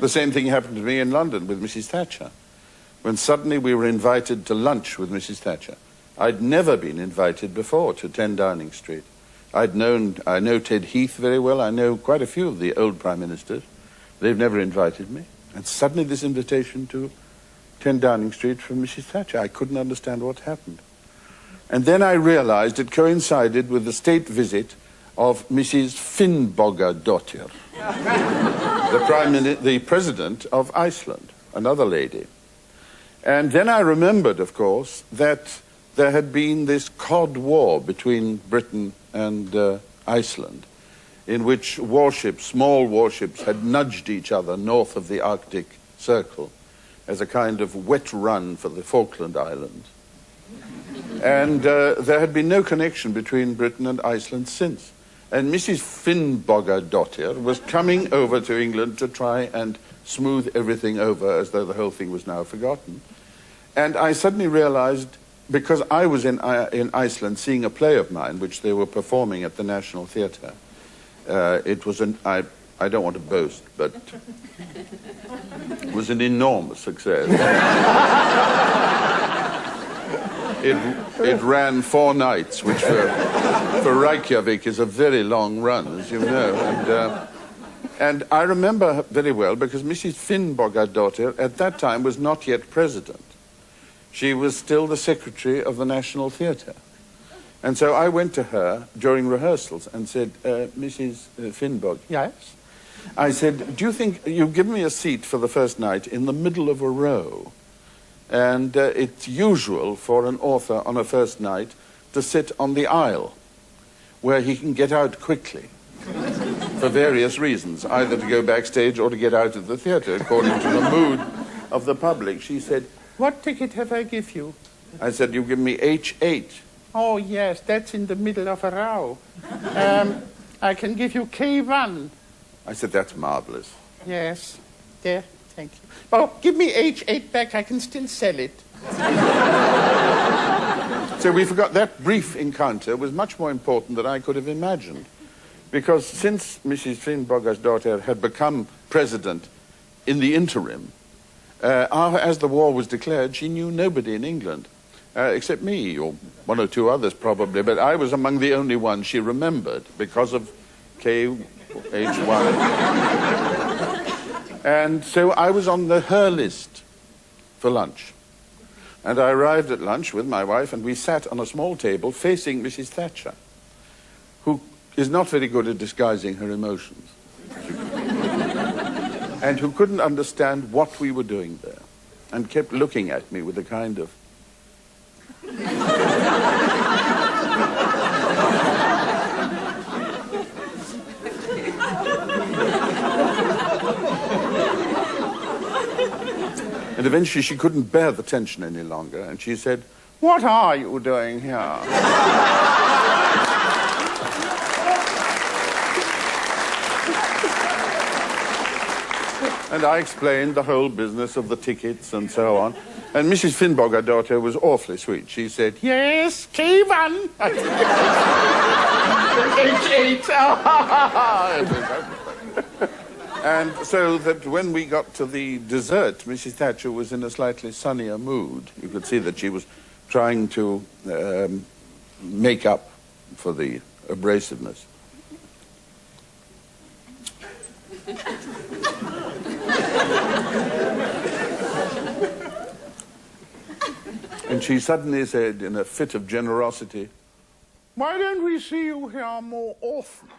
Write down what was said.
The same thing happened to me in London with Mrs. Thatcher, when suddenly we were invited to lunch with Mrs. Thatcher. I'd never been invited before to 10 Downing Street. I know Ted Heath very well. I know quite a few of the old prime ministers. They've never invited me. And suddenly this invitation to 10 Downing Street from Mrs. Thatcher. I couldn't understand what happened. And then I realized it coincided with the state visit of Mrs. Finnbogadóttir, the president of Iceland, another lady. And then I remembered, of course, that there had been this cod war between Britain and Iceland, in which warships, small warships, had nudged each other north of the Arctic Circle as a kind of wet run for the Falkland Islands. And there had been no connection between Britain and Iceland since. And Mrs. Finnbogadóttir was coming over to England to try and smooth everything over as though the whole thing was now forgotten. And I suddenly realized, because I was in Iceland seeing a play of mine, which they were performing at the National Theatre. It was I don't want to boast, but it was an enormous success. It ran 4 nights, which for Reykjavik is a very long run, as you know. And I remember very well, because Mrs. Finnbogadóttir at that time was not yet president. She was still the secretary of the National Theatre. And so I went to her during rehearsals and said, Mrs. Finnbog, yes? I said, do you think you've given me a seat for the first night in the middle of a row? And it's usual for an author on a first night to sit on the aisle, where he can get out quickly for various reasons, either to go backstage or to get out of the theatre, according to the mood of the public. She said, what ticket have I give you? I said, you give me H8. Oh, yes, that's in the middle of a row. I can give you K1. I said, that's marvelous. Yes, there, thank you. Oh, give me H8 back, I can still sell it. So we forgot that brief encounter was much more important than I could have imagined. Because since Mrs. Finnbogadóttir had become president in the interim, as the war was declared, she knew nobody in England, except me, or 1 or 2 others probably, but I was among the only ones she remembered because of KH1. And so I was on her list for lunch. And I arrived at lunch with my wife, and we sat on a small table facing Mrs. Thatcher, who is not very good at disguising her emotions, and who couldn't understand what we were doing there, and kept looking at me with a kind of... And eventually she couldn't bear the tension any longer, and she said, what are you doing here? And I explained the whole business of the tickets and so on. And Mrs. Finnbogadóttir was awfully sweet. She said, yes, K1. H8. And so that when we got to the dessert, Mrs. Thatcher was in a slightly sunnier mood. You could see that she was trying to make up for the abrasiveness. And she suddenly said, in a fit of generosity, why don't we see you here more often?